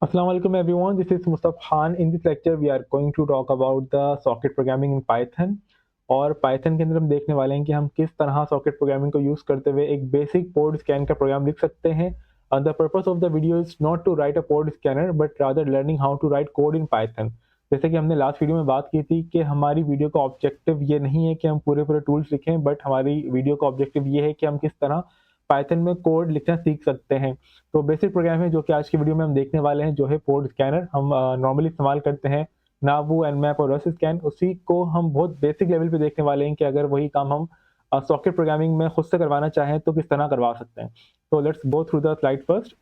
Assalamu alaikum everyone, this is Mustaf Khan. In this lecture we are going to talk about the socket programming in Python और Python के अंदर हम देखने वाले हैं कि हम किस तरह सॉकेट प्रोग्रामिंग को यूज़ करते हुए एक बेसिक पोर्ट स्कैन का प्रोग्राम लिख सकते हैं. The purpose of the video is not to write a port scanner but rather learning how to write code in Python. जैसे कि हमने लास्ट वीडियो में बात की थी कि हमारी वीडियो का ऑब्जेक्टिव ये नहीं है कि हम पूरे पूरे टूल्स लिखें, बट हमारी वीडियो का ऑब्जेक्टिव ये है कि हम किस तरह पाइथन में कोड लिखना सीख सकते हैं. तो बेसिक प्रोग्राम है जो कि आज की वीडियो में हम देखने वाले हैं, जो है पोर्ट स्कैनर. हम नॉर्मली इस्तेमाल करते हैं नावू, एनमैप और रस स्कैन. उसी को हम बहुत बेसिक लेवल पे देखने वाले हैं कि अगर वही काम हम सॉकेट प्रोग्रामिंग में खुद से करवाना चाहें तो किस तरह करवा सकते हैं. तो let's go through the slide first.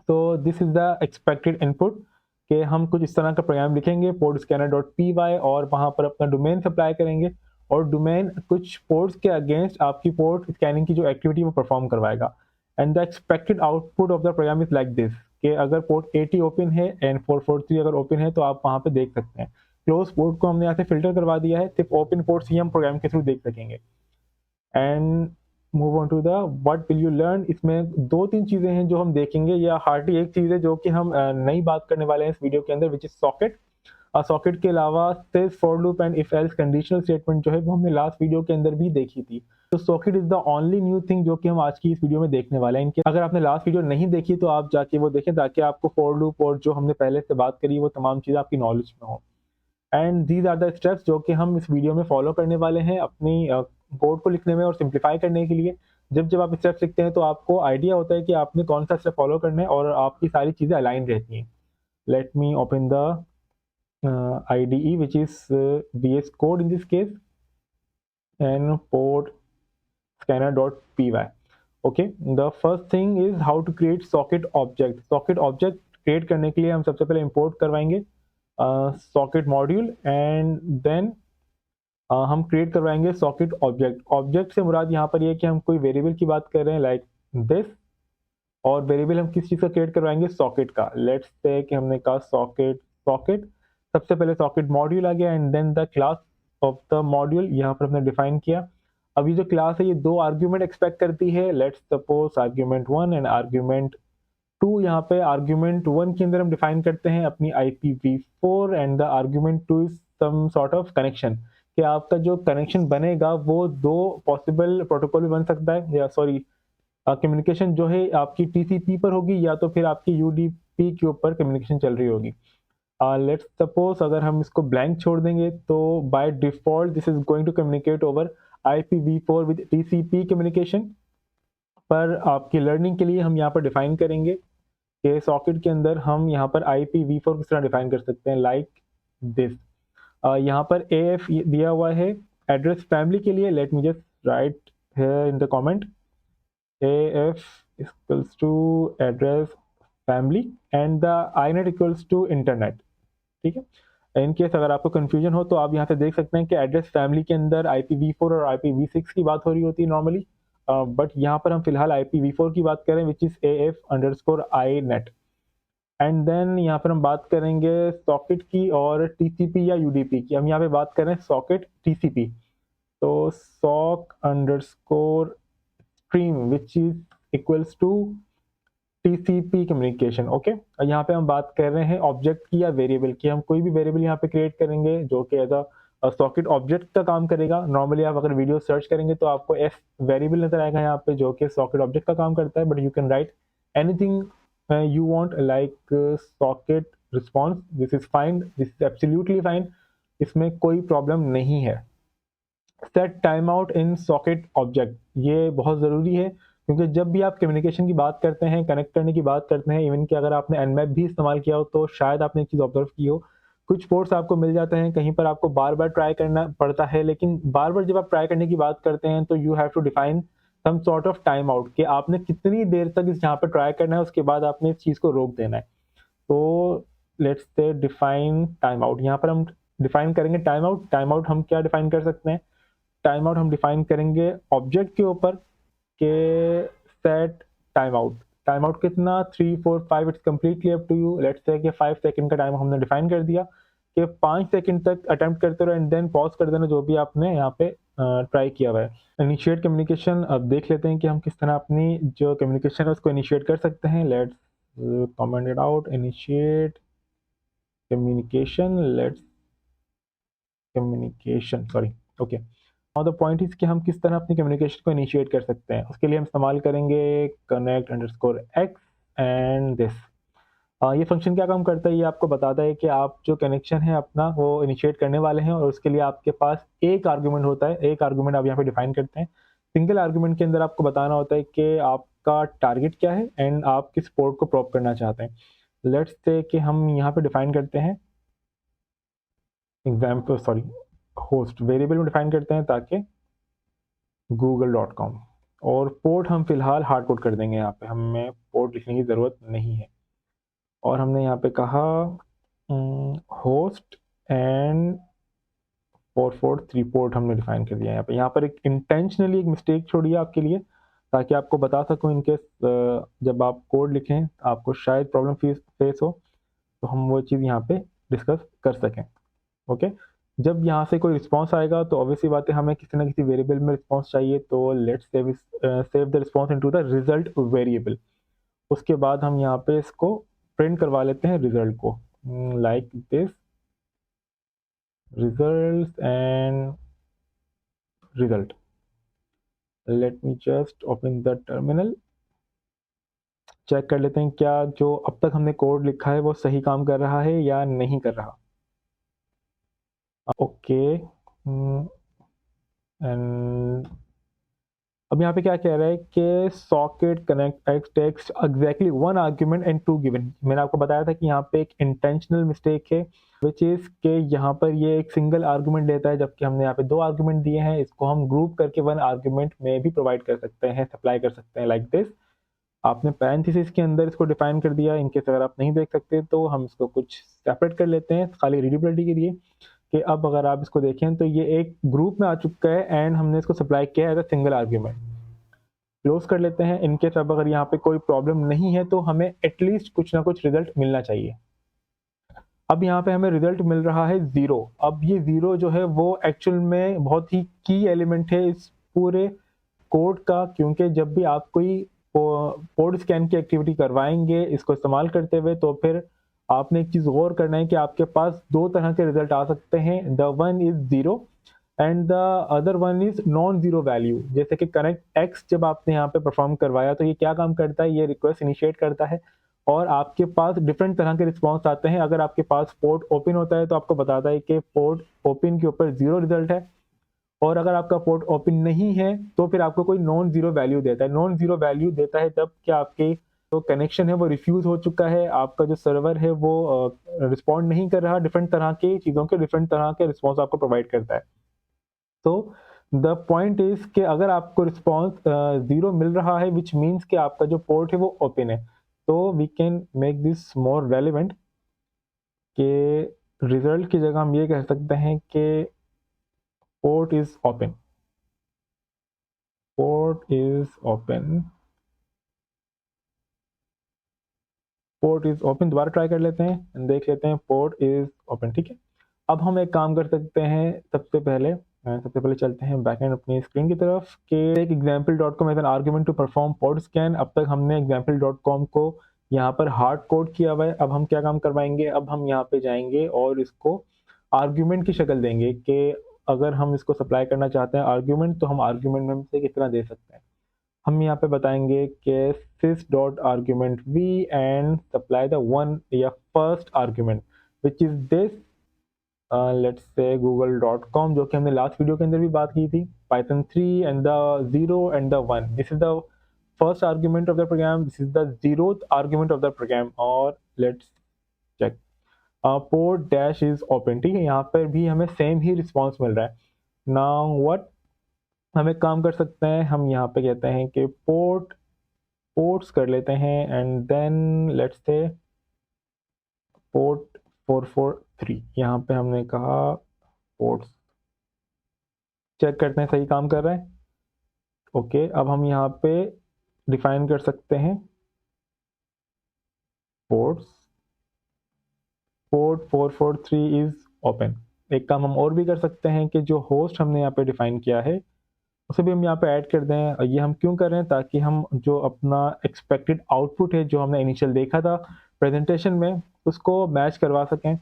तो this is the expected input कि हम कुछ इस तरह का प्रोग्राम लिखेंगे port scanner dot P Y और वहाँ पर अपना डोमेन सप्लाई करेंगे और डोमेन कुछ पोर्ट्स के अगेंस्ट आपकी पोर्ट स्कैनिंग की जो एक्टिविटी वो परफॉर्म करवाएगा. And the expected output of the program is like this कि अगर पोर्ट 80 ओपन है एंड 443 अगर ओपन है तो आप वहाँ पे देख सकते हैं. क्लोज पोर्ट को हमने यहाँ से फिल्टर करवा दिया है, सिर्फ ओपन पोर्ट्स ही हम प्रोग्राम के थ्रू देख सकेंगे. And move on to the what will you learn. इसमें दो तीन चीज़ें हैं जो हम देखेंगे, या हार्डली एक चीज़ है जो कि हम नई बात करने वाले हैं इस वीडियो के अंदर, विच इज सॉकेट. सॉकेट के अलावा सिर्फ for loop and if else conditional statement जो है वो हमने लास्ट वीडियो के अंदर भी देखी थी. तो socket is the only new thing जो कि हम आज की इस वीडियो में देखने वाले हैं. इनके अगर आपने लास्ट वीडियो नहीं देखी तो आप जाके वो देखें ताकि आपको फॉर लूप और जो हमने पहले से बात करी वो तमाम चीज़ें आपकी नॉलेज में हो. And these are the steps जो कि हम इस वीडियो में फॉलो करने वाले हैं अपनी कोड को लिखने में और सिंप्लीफाई करने के लिए. जब जब आप स्टेप्स लिखते हैं तो आपको आइडिया होता है कि आपने कौन सा स्टेप फॉलो करना है और आपकी सारी चीज़ें अलाइन रहती हैं. Let me open the IDE which is VS Code in this case and port scanner.py. Okay, the first thing is how to create socket object. Socket object create करने के लिए हम सबसे पहले import करवाएंगे socket module and then हम create करवाएंगे socket object. Object से मुराद यहाँ पर ये कि हम कोई वेरिएबल की बात कर रहे हैं लाइक दिस, और वेरिएबल हम किस चीज़ का क्रिएट करवाएंगे, सॉकेट का. लेट्स से कि हमने कहा सॉकेट सॉकेट. सबसे पहले सॉकेट मॉड्यूल आ गया and then the class of the module यहाँ पर हमने डिफाइन किया. अब ये जो क्लास है ये दो आर्ग्यूमेंट एक्सपेक्ट करती है. Let's suppose argument 1 and argument 2. यहाँ पे आर्ग्यूमेंट 1 के अंदर हम डिफाइन करते हैं अपनी IPv4 and the argument 2 is some sort of connection, कि आपका जो कनेक्शन बनेगा वो दो पॉसिबल प्रोटोकॉल भी बन सकता है, या सॉरी कम्युनिकेशन जो है आपकी TCP पर होगी या तो फिर आपकी UDP के ऊपर कम्युनिकेशन चल रही होगी. लेट्स सपोज अगर हम इसको ब्लैंक छोड़ देंगे तो by default this is going to communicate over IPv4 with TCP communication. पर आपकी लर्निंग के लिए हम यहाँ पर डिफाइन करेंगे कि सॉकेट के अंदर हम यहाँ पर IPv4 किस तरह डिफाइन कर सकते हैं लाइक दिस. यहाँ पर AF दिया हुआ है एड्रेस फैमिली के लिए. Let me just write here in the comment AF equals to address family and the INET equals to internet. ठीक है. इन केस अगर आपको कंफ्यूजन हो तो आप यहाँ से देख सकते हैं कि एड्रेस फैमिली के अंदर IPv4 और IPv6 की बात हो रही होती है नॉर्मली, बट यहाँ पर हम फिलहाल IPv4 की बात करें which is AF _INET. And then यहाँ पर हम बात करेंगे सॉकेट की और TCP या UDP की. हम यहाँ पे बात करें सॉकेट TCP, तो sock _ stream which is equals to TCP communication. Okay, यहाँ पे हम बात कर रहे हैं ऑब्जेक्ट की या वेरिएबल की. हम कोई भी वेरिएबल यहाँ पे क्रिएट करेंगे जो कि एज अ सॉकेट ऑब्जेक्ट का काम करेगा. नॉर्मली आप अगर वीडियो सर्च करेंगे तो आपको F वेरिएबल नजर आएगा यहाँ पे जो कि सॉकेट ऑब्जेक्ट का काम करता है, but you can write anything you want like socket response. This is fine, this is absolutely fine, इसमें कोई प्रॉब्लम नहीं है. set timeout in socket object, ये बहुत ज़रूरी है क्योंकि जब भी आप कम्युनिकेशन की बात करते हैं, कनेक्ट करने की बात करते हैं, इवन कि अगर आपने nmap भी इस्तेमाल किया हो तो शायद आपने एक चीज़ ऑब्जर्व की हो, कुछ पोर्ट्स आपको मिल जाते हैं, कहीं पर आपको बार बार ट्राई करना पड़ता है, लेकिन बार बार जब आप ट्राई करने की बात करते हैं तो you have to define some sort of time out कि आपने कितनी देर तक इस यहाँ पर ट्राई करना है, उसके बाद आपने इस चीज़ को रोक देना है. तो let's say define time out. यहाँ पर हम डिफाइन करेंगे टाइम आउट. टाइम आउट हम क्या डिफाइन कर सकते हैं, टाइम आउट हम डिफाइन करेंगे ऑब्जेक्ट के ऊपर के set time out. Time out कितना 3 4 5 it's completely up to you. Let's say कि 5 सेकंड का टाइम हमने डिफाइन कर दिया कि 5 सेकंड तक अटेम्प्ट करते रहो एंड देन पॉज कर देना जो भी आपने यहाँ पे ट्राई किया हुआ है. इनिशिएट कम्युनिकेशन, अब देख लेते हैं कि हम किस तरह अपनी जो कम्युनिकेशन है उसको इनिशिएट कर सकते हैं. Let's comment it out, initiate communication, let's communication, sorry, okay. Now the point is कि हम किस तरह अपनी कम्युनिकेशन को इनिशिएट कर सकते हैं। उसके लिए हम इस्तेमाल करेंगे connect_x एंड दिस। ये फंक्शन क्या काम करता है, ये आपको बताता है कि आप जो कनेक्शन है अपना वो इनिशिएट करने वाले हैं और उसके लिए आपके पास एक आर्गुमेंट होता है। एक आर्गुमेंट आप यहाँ पे डिफाइन करते हैं। सिंगल आर्गुमेंट के अंदर आपको बताना होता है कि आपका टारगेट क्या है एंड आप किस पोर्ट को प्रोब करना चाहते हैं। लेट्स से कि हम यहाँ पे डिफाइन करते हैं एग्जाम्पल, सॉरी, होस्ट वेरिएबल में डिफाइन करते हैं ताकि google.com, और पोर्ट हम फिलहाल हार्ड कोड कर देंगे। यहाँ पे हमें पोर्ट लिखने की ज़रूरत नहीं है। और हमने यहाँ पे कहा होस्ट एंड 443 पोर्ट हमने डिफाइन कर दिया। यहाँ पर एक इंटेंशनली एक मिस्टेक छोड़ी है आपके लिए, ताकि आपको बता सकूँ इनकेस जब आप कोड लिखें आपको शायद प्रॉब्लम फेस हो, तो हम वो चीज़ यहाँ पे डिस्कस कर सकें। ओके, जब यहाँ से कोई रिस्पॉन्स आएगा तो ऑब्वियसली बात है हमें किसी ना किसी वेरिएबल में रिस्पॉन्स चाहिए, तो let's save the response into the result variable. उसके बाद हम यहाँ पे इसको प्रिंट करवा लेते हैं रिजल्ट को, like this results and result. Let me just open the terminal. Check कर लेते हैं क्या जो अब तक हमने कोड लिखा है वो सही काम कर रहा है या नहीं कर रहा। ओके, एंड अब यहाँ पे क्या कह रहा है कि socket connect ex takes exactly one argument and two given. मैंने आपको बताया था कि यहाँ पे एक इंटेंशनल मिस्टेक है विच इज के यहाँ पर ये एक सिंगल आर्ग्यूमेंट देता है, जबकि हमने यहाँ पे दो आर्ग्यूमेंट दिए हैं। इसको हम ग्रुप करके वन आर्ग्यूमेंट में भी प्रोवाइड कर सकते हैं, सप्लाई कर सकते हैं, लाइक दिस। आपने पैरेंथेसिस के अंदर इसको डिफाइन कर दिया। इनकेस अगर आप नहीं देख सकते तो हम इसको कुछ सेपरेट कर लेते हैं खाली रीडेबिलिटी के लिए, कि अब अगर आप इसको देखें तो ये एक ग्रुप में आ चुका है एंड हमने इसको सप्लाई किया as a single argument. Close कर लेते हैं। इनकेस अब अगर यहाँ पे कोई प्रॉब्लम नहीं है तो हमें एटलीस्ट कुछ ना कुछ रिजल्ट मिलना चाहिए। अब यहाँ पे हमें रिजल्ट मिल रहा है 0। अब ये 0 जो है वो एक्चुअल में बहुत ही की एलिमेंट है इस पूरे कोड का, क्योंकि जब भी आप कोई पोर्ट स्कैन की एक्टिविटी करवाएंगे इसको इस्तेमाल करते हुए, तो फिर आपने एक चीज़ गौर करना है कि आपके पास दो तरह के रिजल्ट आ सकते हैं। The one is 0 and the other one is non zero value. जैसे कि कनेक्ट एक्स जब आपने यहाँ पे परफॉर्म करवाया तो ये क्या काम करता है, ये रिक्वेस्ट इनिशिएट करता है और आपके पास डिफरेंट तरह के रिस्पॉन्स आते हैं। अगर आपके पास पोर्ट ओपन होता है तो आपको बताता है कि पोर्ट ओपन के ऊपर 0 रिजल्ट है, और अगर आपका पोर्ट ओपन नहीं है तो फिर आपको कोई नॉन जीरो वैल्यू देता है। नॉन जीरो वैल्यू देता है तब कि आपके जो कनेक्शन है वो रिफ्यूज हो चुका है, आपका जो सर्वर है वो रिस्पॉन्ड नहीं कर रहा, डिफरेंट तरह की चीज़ों के डिफरेंट तरह के रिस्पॉन्स आपको प्रोवाइड करता है। तो द पॉइंट इज कि अगर आपको रिस्पॉन्स 0 मिल रहा है विच मीन्स कि आपका जो पोर्ट है वो ओपन है, तो we can make this more relevant कि रिजल्ट की जगह हम ये कह सकते हैं कि port is open, port is open, port is open. दोबारा ट्राई कर लेते हैं, देख लेते हैं पोर्ट इज ओपन, ठीक है। अब हम एक काम कर सकते हैं, सबसे पहले चलते हैं बैकएंड अपनी स्क्रीन की तरफ कि एक example.com as an argument to perform port scan. अब तक हमने example.com को यहाँ पर हार्ड कोड किया हुआ है। अब हम क्या काम करवाएंगे, अब हम यहाँ पे जाएंगे और इसको आर्ग्यूमेंट की शक्ल देंगे कि अगर हम इसको सप्लाई करना चाहते हैं आर्ग्यूमेंट, तो हम आर्ग्यूमेंट में से कितना दे सकते हैं। हम यहाँ पे बताएंगे कि sys dot argument v and supply the one या first argument which is this, let's say google.com, जो कि हमने लास्ट वीडियो के अंदर भी बात की थी। python 3 and the 0 and the 1, this is the first argument of the program, this is the 0th argument of the program. और let's check port dash is open, ठीक है। यहाँ पर भी हमें सेम ही रिस्पॉन्स मिल रहा है। नाउ व्हाट हम एक काम कर सकते हैं, हम यहाँ पे कहते हैं कि पोर्ट्स कर लेते हैं and then let's say port 443, यहाँ पे हमने कहा पोर्ट्स, चेक करते हैं सही काम कर रहा है। ओके, अब हम यहाँ पे डिफाइन कर सकते हैं पोर्ट्स, पोर्ट 443 इज ओपन। एक काम हम और भी कर सकते हैं कि जो होस्ट हमने यहाँ पे डिफाइन किया है उसे भी हम यहाँ पे ऐड कर दें। और ये हम क्यों कर रहे हैं, ताकि हम जो अपना एक्सपेक्टेड आउटपुट है जो हमने इनिशियल देखा था प्रेजेंटेशन में, उसको मैच करवा सकें।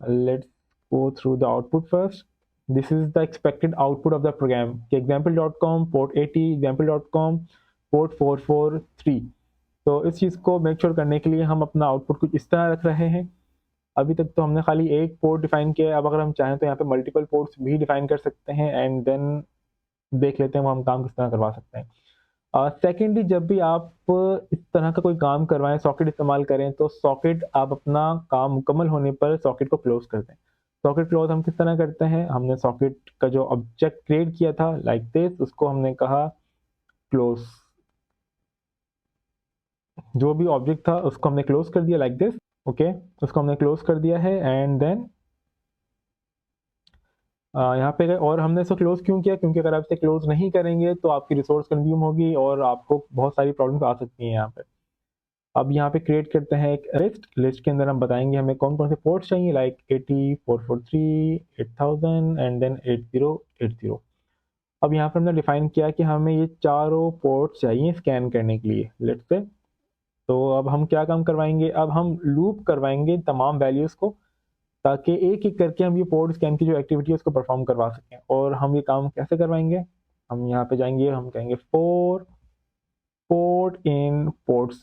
Let's go through the output first. This is the expected output of the program कि example.com पोर्ट 80, example.com पोर्ट 443। तो इस चीज़ को मेक श्योर करने के लिए हम अपना आउटपुट कुछ इस तरह रख रहे हैं। अभी तक तो हमने खाली एक पोर्ट डिफाइन किया है, अब अगर हम चाहें तो यहाँ पे मल्टीपल पोर्ट्स भी डिफाइन कर सकते हैं एंड देन देख लेते हैं वो हम काम किस तरह करवा सकते हैं। सेकेंडली, जब भी आप इस तरह का कोई काम करवाएं, सॉकेट इस्तेमाल करें, तो सॉकेट आप अपना काम मुकम्मल होने पर सॉकेट को क्लोज कर दें। सॉकेट क्लोज हम किस तरह करते हैं, हमने सॉकेट का जो ऑब्जेक्ट क्रिएट किया था लाइक दिस, उसको हमने कहा क्लोज। जो भी ऑब्जेक्ट था उसको हमने क्लोज कर दिया लाइक दिस। ओके, उसको हमने क्लोज कर दिया है एंड देन यहाँ पे और हमने इसको क्लोज क्यों किया, क्योंकि अगर आप इसे क्लोज नहीं करेंगे तो आपकी रिसोर्स कंज्यूम होगी और आपको बहुत सारी प्रॉब्लम्स आ सकती हैं यहाँ पे। अब यहाँ पे क्रिएट करते हैं एक लिस्ट के अंदर हम बताएंगे हमें कौन कौन से पोर्ट्स चाहिए, लाइक 80, 443, 8000 एंड देन 8080। अब यहाँ पर हमने डिफाइन किया कि हमें ये चारों पोर्ट्स चाहिए स्कैन करने के लिए, लेट्स से। तो अब हम क्या काम करवाएंगे, अब हम लूप करवाएंगे तमाम वैल्यूज़ को, ताकि एक एक करके हम ये पोर्ट स्कैन की जो एक्टिविटी है उसको परफॉर्म करवा सकें। और हम ये काम कैसे करवाएंगे, हम यहाँ पे जाएंगे, हम कहेंगे फॉर पोर्ट इन पोर्ट्स,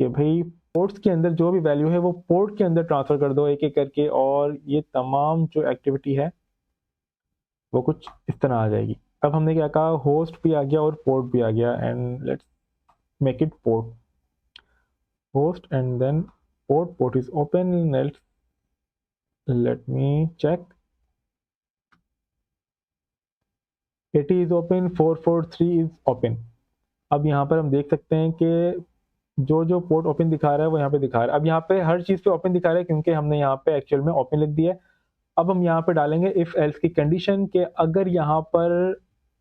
कि भाई पोर्ट्स के अंदर जो भी वैल्यू है वो पोर्ट के अंदर ट्रांसफर कर दो एक एक करके, और ये तमाम जो एक्टिविटी है वो कुछ इस तरह आ जाएगी। अब हमने क्या कहा, होस्ट भी आ गया और पोर्ट भी आ गया, and let's make it port host and then port is open. let me check, 80 is open, 443 is open। अब यहाँ पर हम देख सकते हैं कि जो जो पोर्ट ओपन दिखा रहा है वो यहाँ पे दिखा रहा है। अब यहाँ पे हर चीज़ पे ओपन दिखा रहा है क्योंकि हमने यहाँ पे एक्चुअल में ओपन लिख दिया है। अब हम यहाँ पे डालेंगे इफ एल्स की कंडीशन के अगर यहाँ पर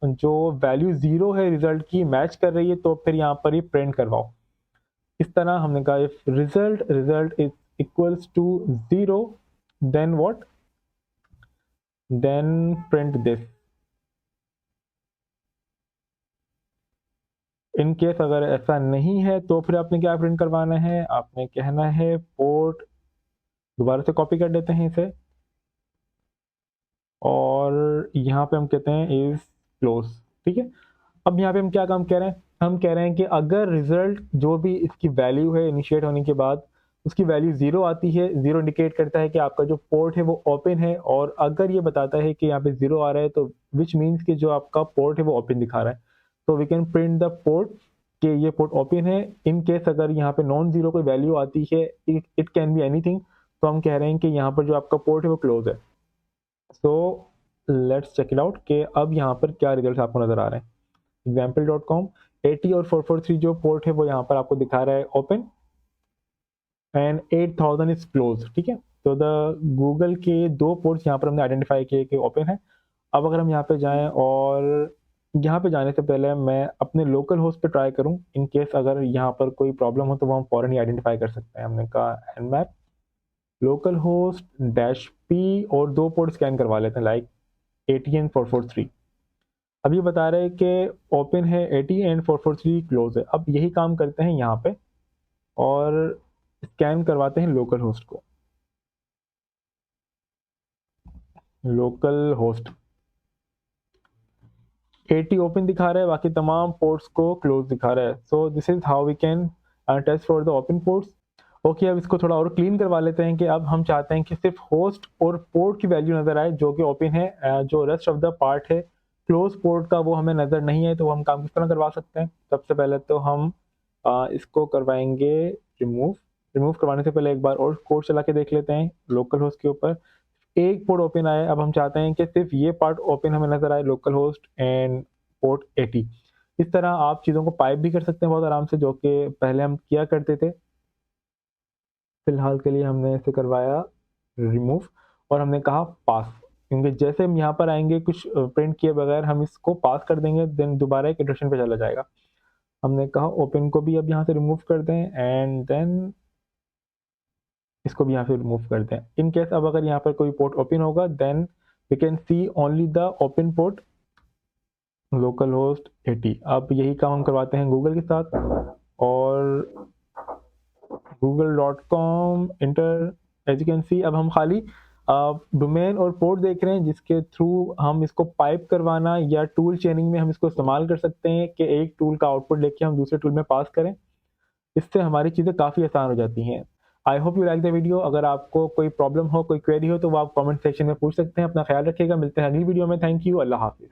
जो वैल्यू 0 है रिजल्ट की मैच कर रही है तो फिर यहाँ पर ये प्रिंट करवाओ। इस तरह हमने कहा if result is equals to 0 then what, then print this. In case अगर ऐसा नहीं है तो फिर आपने क्या प्रिंट करवाना है, आपने कहना है पोर्ट, दोबारा से कॉपी कर देते हैं इसे, और यहाँ पे हम कहते हैं इज क्लोज। ठीक है, अब यहाँ पे हम क्या काम कह रहे हैं, हम कह रहे हैं कि अगर रिजल्ट जो भी इसकी वैल्यू है इनिशिएट होने के बाद उसकी वैल्यू 0 आती है, 0 इंडिकेट करता है कि आपका जो पोर्ट है वो ओपन है, और अगर ये बताता है कि यहाँ पे 0 आ रहा है तो विच मीन्स कि जो आपका पोर्ट है वो ओपन दिखा रहा है, तो we can print the port कि ये पोर्ट ओपन है। इन केस अगर यहाँ पे नॉन जीरो कोई वैल्यू आती है, इट कैन बी एनीथिंग, तो हम कह रहे हैं कि यहाँ पर जो आपका पोर्ट है वो क्लोज है। So let's check it out कि अब यहाँ पर क्या रिजल्ट आपको नजर आ रहे हैं। example.com 80 और 443 जो पोर्ट है वो यहाँ पर आपको दिखा रहा है ओपन एंड 8000 इज क्लोज। ठीक है, तो द गूगल के दो पोर्ट्स यहाँ पर हमने आइडेंटिफाई किए कि ओपन है। अब अगर हम यहाँ पे जाएं और यहाँ पे जाने से पहले मैं अपने लोकल होस्ट पे ट्राई करूँ, इन केस अगर यहाँ पर कोई प्रॉब्लम हो तो वो हम फॉरन ही आइडेंटिफाई कर सकते हैं। हमने कहा nmap लोकल होस्ट -p और दो पोर्ट स्कैन करवा लेते हैं लाइक 80 एंड 443। अब ये बता रहे हैं कि ओपन है 80 एंड 443 क्लोज है। अब यही काम करते हैं यहाँ पे और स्कैन करवाते हैं लोकल होस्ट को। लोकल होस्ट 80 ओपन दिखा रहा है, बाकी तमाम पोर्ट्स को क्लोज दिखा रहा है। So this is how we can test for the open ports. Okay, अब इसको थोड़ा और क्लीन करवा लेते हैं कि अब हम चाहते हैं कि सिर्फ होस्ट और पोर्ट की वैल्यू नजर आए जो कि ओपन है, जो रेस्ट ऑफ द पार्ट है क्लोज पोर्ट का वो हमें नजर नहीं है। तो हम काम किस तरह करवा सकते हैं, सबसे पहले तो हम इसको करवाएंगे रिमूव। रिमूव करवाने से पहले एक बार और कोड चला के देख लेते हैं। लोकल होस्ट के ऊपर एक पोर्ट ओपन आया, अब हम चाहते हैं कि सिर्फ ये पार्ट ओपन हमें नजर आए, लोकल होस्ट एंड पोर्ट 80। इस तरह आप चीज़ों को पाइप भी कर सकते हैं बहुत आराम से, जो कि पहले हम किया करते थे। फिलहाल के लिए हमने इसे करवाया रिमूव और हमने कहा पास, क्योंकि जैसे हम यहाँ पर आएंगे कुछ प्रिंट किए बगैर हम इसको पास कर देंगे, देन दोबारा एक इटरेशन पे चला जाएगा। हमने कहा ओपन को भी अब यहाँ से रिमूव कर दें एंड देन इसको भी यहाँ से रिमूव कर दें। इन केस अब अगर यहाँ पर कोई पोर्ट ओपन होगा then we can see only the open port, local host 80। अब यही काम हम करवाते हैं गूगल के साथ, और google.com enter, as you can see अब हम खाली डोमेन और पोर्ट देख रहे हैं जिसके थ्रू हम इसको पाइप करवाना या टूल चेनिंग में हम इसको इस्तेमाल कर सकते हैं कि एक टूल का आउटपुट लेके हम दूसरे टूल में पास करें। इससे हमारी चीज़ें काफ़ी आसान हो जाती हैं। I hope you like the video. अगर आपको कोई प्रॉब्लम हो, कोई क्वेरी हो, तो वो आप कमेंट सेक्शन में पूछ सकते हैं। अपना ख्याल रखिएगा, मिलते हैं अगली वीडियो में। थैंक यू, अल्लाह हाफिज़।